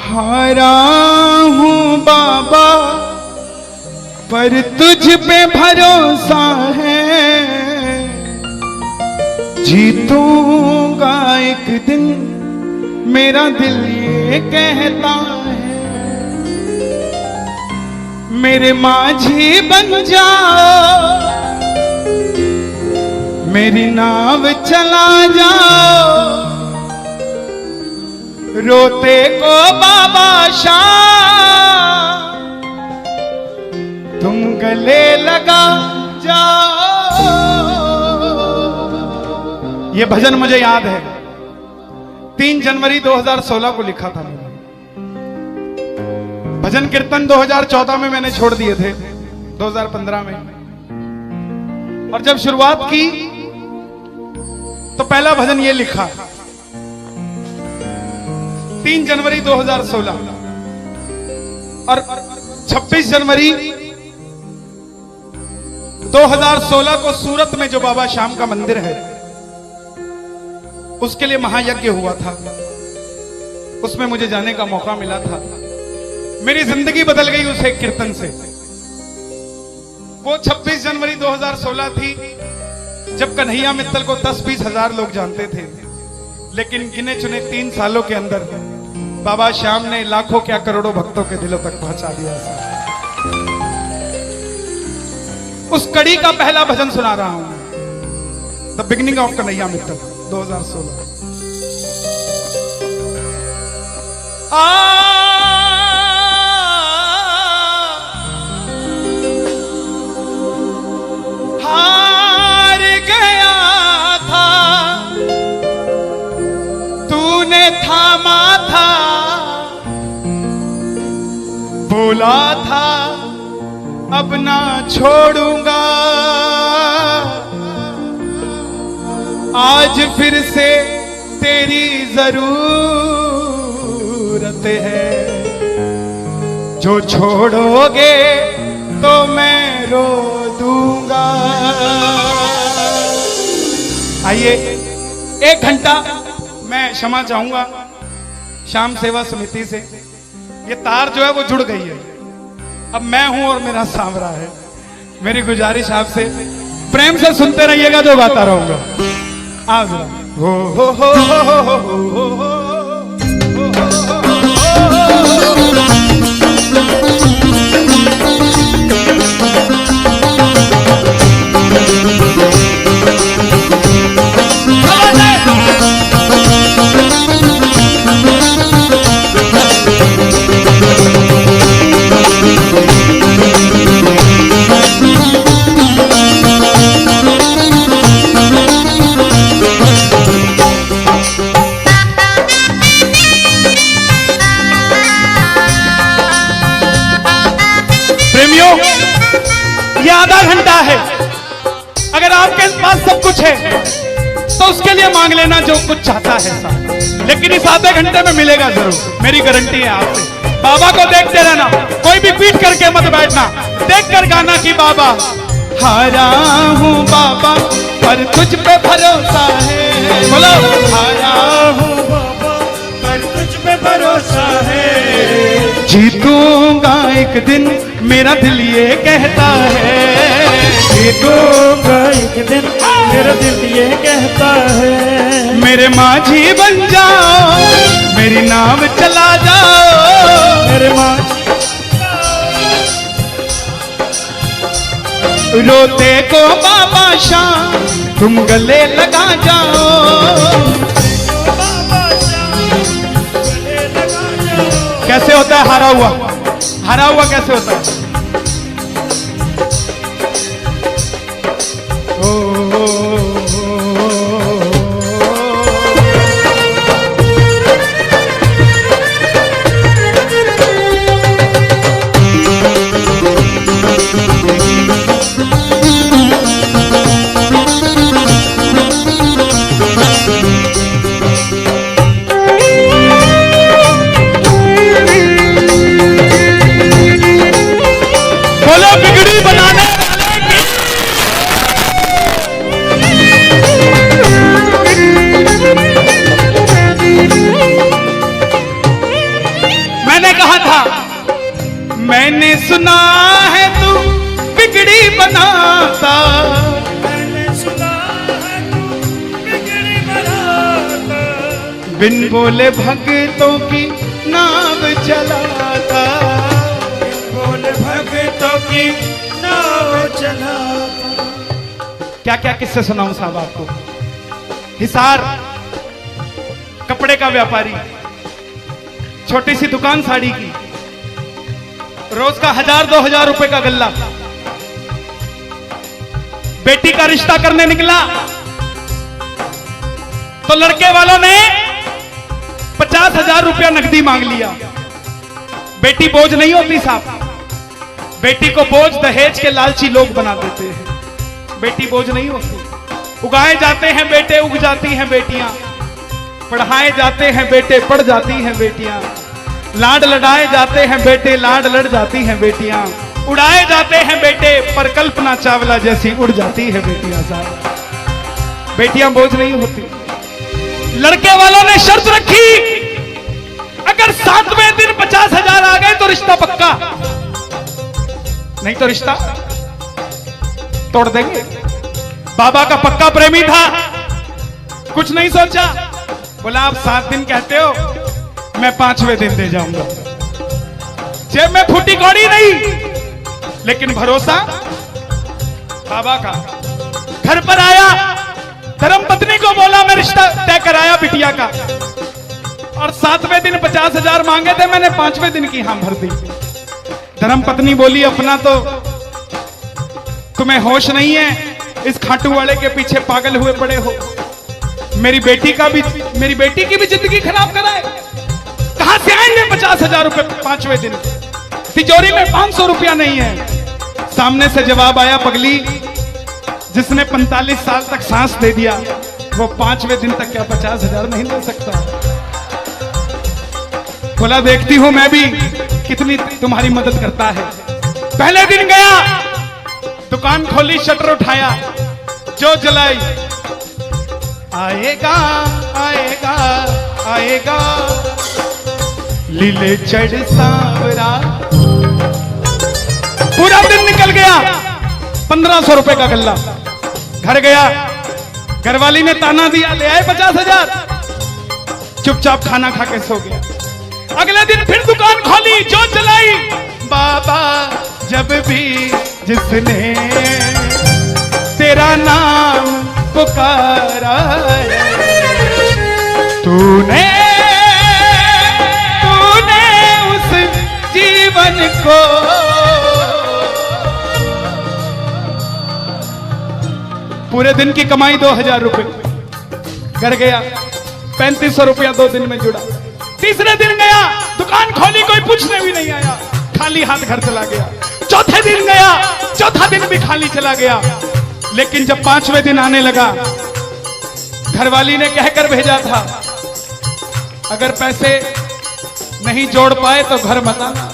हारा हूँ बाबा पर तुझ पे भरोसा है, जीतूंगा एक दिन मेरा दिल ये कहता है। मेरे माझी बन जाओ, मेरी नाव चला जाओ, रोते को बाबा शाम तुम गले लगा जाओ। ये भजन मुझे याद है, 3 जनवरी 2016 को लिखा था मैंने। भजन कीर्तन 2014 में मैंने छोड़ दिए थे, 2015 में। और जब शुरुआत की तो पहला भजन ये लिखा 3 जनवरी 2016। और 26 जनवरी 2016 को सूरत में जो बाबा श्याम का मंदिर है उसके लिए महायज्ञ हुआ था, उसमें मुझे जाने का मौका मिला था। मेरी जिंदगी बदल गई उस एक कीर्तन से। वो 26 जनवरी 2016 थी जब कन्हैया मित्तल को 10-20 हजार लोग जानते थे, लेकिन गिने चुने 3 सालों के अंदर बाबा श्याम ने लाखों क्या करोड़ों भक्तों के दिलों तक पहुंचा दिया। उस कड़ी का पहला भजन सुना रहा हूं, the beginning of Kanhaiya Mittal 2016। हार गया था तूने थामा था, बोला था अब ना छोड़ूंगा, आज फिर से तेरी जरूरत है, जो छोड़ोगे तो मैं रो दूंगा। आइए 1 घंटा मैं क्षमा चाहूंगा श्याम सेवा समिति से। ये तार जो है वो जुड़ गई है, अब मैं हूं और मेरा सांवरा है। मेरी गुजारिश आपसे प्रेम से सुनते रहिएगा, जो गाता रहूंगा। आ जरा हो हो हो हो हो हो हो हो। ये आधा घंटा है, अगर आपके पास सब कुछ है तो उसके लिए मांग लेना जो कुछ चाहता है साहब, लेकिन इस आधे घंटे में मिलेगा जरूर, मेरी गारंटी है आपसे। बाबा को देखते रहना, कोई भी पीट करके मत बैठना, देख कर गाना कि बाबा हारा हूँ बाबा पर तुझ पे भरोसा है। बोलो हारा हूँ बाबा पर तुझ पे भरोसा है, जीतूंगा एक दिन मेरा दिल ये कहता है, जीतूंगा एक दिन मेरा दिल ये कहता है। मेरे माझी बन जाओ, मेरी नाव चला जाओ, मेरे माझी रोते को बाबा शाम तुम गले लगा जाओ। कैसे होता है हारा हुआ? हारा हुआ कैसे होता है? बिन बोले भक्तों की नाव चलाता, बोले भक्तों की नाव चलाता। क्या क्या किस्से सुनाऊं साहब आपको। हिसार कपड़े का व्यापारी, छोटी सी दुकान साड़ी की, रोज का 1000-2000 रुपए का गल्ला। बेटी का रिश्ता करने निकला तो लड़के वालों ने 50,000 रुपया नकदी मांग लिया। बेटी बोझ नहीं होती साहब, बेटी को बोझ दहेज के लालची लोग बना देते हैं। बेटी बोझ नहीं होती। उगाए जाते हैं बेटे, उग जाती हैं बेटियां। पढ़ाए जाते हैं बेटे, पढ़ जाती हैं बेटियां। लाड लड़ाए जाते हैं बेटे, लाड लड़ जाती हैं बेटियां। उड़ाए जाते हैं बेटे, पर कल्पना चावला जैसी उड़ जाती है बेटियां साहब। बेटियां बोझ नहीं होती। लड़के वालों ने शर्त रखी, अगर 7वें दिन 50,000 आ गए तो रिश्ता पक्का, नहीं तो रिश्ता तोड़ देंगे। बाबा का पक्का प्रेमी था, कुछ नहीं सोचा, बोला आप 7 दिन कहते हो, मैं 5वें दिन दे जाऊंगा। जेब में फूटी कौड़ी नहीं, लेकिन भरोसा बाबा का। घर पर आया, धर्मपत्नी को बोला मैं रिश्ता तय कराया बिटिया का, और 7वें दिन 50,000 मांगे थे, मैंने 5वें दिन की हां भर दी। धर्मपत्नी बोली अपना तो तुम्हें होश नहीं है, इस खाटू वाले के पीछे पागल हुए पड़े हो। मेरी बेटी की भी जिंदगी खराब कराए। कहां से आएंगे 50,000 रुपए 5वें दिन? तिजोरी में 500 रुपया नहीं है। सामने से जवाब आया, पगली जिसने 45 साल तक सांस दे दिया, वो 5वें दिन तक क्या 50,000 नहीं दे सकता? बोला देखती हूं मैं भी कितनी तुम्हारी मदद करता है। पहले दिन गया, दुकान खोली, शटर उठाया, जो जलाई, आएगा आएगा आएगा लीले चढ़ सांवरा। पूरा दिन निकल गया, 1500 रुपए का गल्ला। घर गया, घरवाली ने ताना दिया, ले आए 50,000। चुपचाप खाना खा के सो गया। अगले दिन फिर दुकान खोली, जो चलाई, बाबा जब भी जिसने तेरा नाम पुकारा तूने उस जीवन को पूरे दिन की कमाई 2,000 रुपए। घर गया, 3500 रुपया 2 दिन में जुड़ा। तीसरे दिन गया, दुकान खोली, कोई पूछने भी नहीं आया, खाली हाथ घर चला गया। चौथे दिन गया, चौथा दिन भी खाली चला गया। लेकिन जब 5वें दिन आने लगा, घरवाली ने कहकर भेजा था, अगर पैसे नहीं जोड़ पाए तो घर मत आना।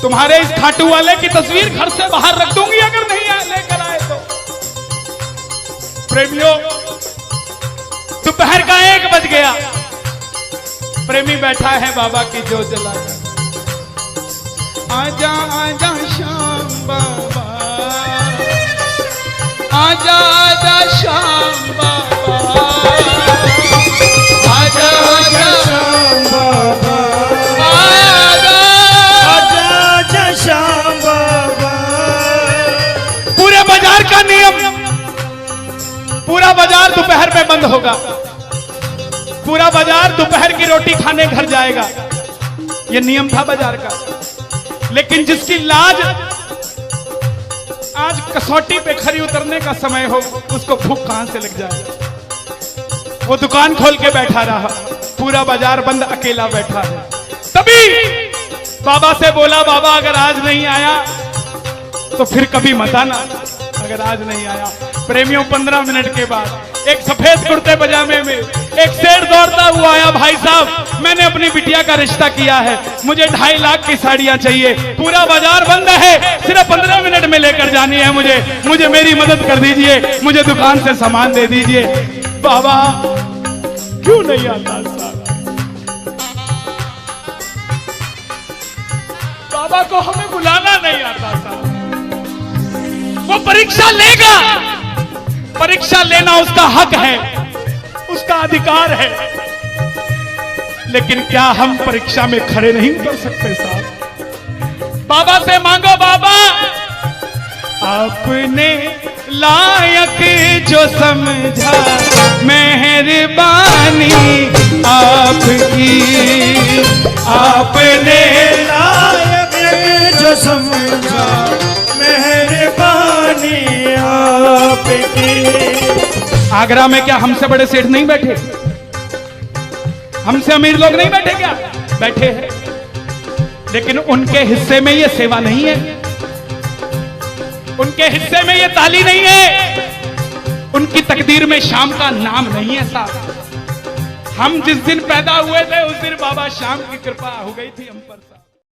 तुम्हारे इस खाटू वाले की तस्वीर घर से बाहर रख दूंगी अगर नहीं लेकर आए तो। प्रेमियों, दोपहर का 1 बज गया, प्रेमी बैठा है बाबा की जोत जलाकर। आजा आजा श्याम बाबा, आजा आजा श्याम बाबा, आजा आजा श्याम बाबा, आजा आजा श्याम बाबा। पूरे बाजार का नियम, पूरा बाजार दोपहर में बंद होगा। पूरा बाजार दोपहर की रोटी खाने घर जाएगा, यह नियम था बाजार का। लेकिन जिसकी लाज आज कसौटी पे खरी उतरने का समय हो, उसको भूख कहां से लग जाए। वो दुकान खोल के बैठा रहा, पूरा बाजार बंद, अकेला बैठा है। तभी बाबा से बोला, बाबा अगर आज नहीं आया तो फिर कभी मत आना, अगर आज नहीं आया। प्रेमियों, 15 मिनट के बाद एक सफेद कुर्ते पजामे में एक शेर दौड़ता हुआ आया, भाई साहब मैंने अपनी बिटिया का रिश्ता किया है, मुझे 2.5 लाख की साड़ियां चाहिए, पूरा बाजार बंद है, सिर्फ 15 मिनट में लेकर जानी है मुझे मेरी मदद कर दीजिए, मुझे दुकान से सामान दे दीजिए। बाबा क्यों नहीं आता साहब? बाबा को हमें बुलाना नहीं आता साहब। वो परीक्षा लेगा, परीक्षा लेना उसका हक है, उसका अधिकार है, लेकिन क्या हम परीक्षा में खड़े नहीं उतर सकते साहब? बाबा से मांगो, बाबा आपने लायक जो समझा, मेहरबानी आपकी, आपने लायक जो समझा, मेहरबानी आपकी। आगरा में क्या हमसे बड़े सेठ नहीं बैठे? हमसे अमीर लोग नहीं बैठे क्या? बैठे हैं, लेकिन उनके हिस्से में ये सेवा नहीं है, उनके हिस्से में ये ताली नहीं है, उनकी तकदीर में शाम का नाम नहीं है साहब। हम जिस दिन पैदा हुए थे उस दिन बाबा शाम की कृपा हो गई थी हम पर साहब।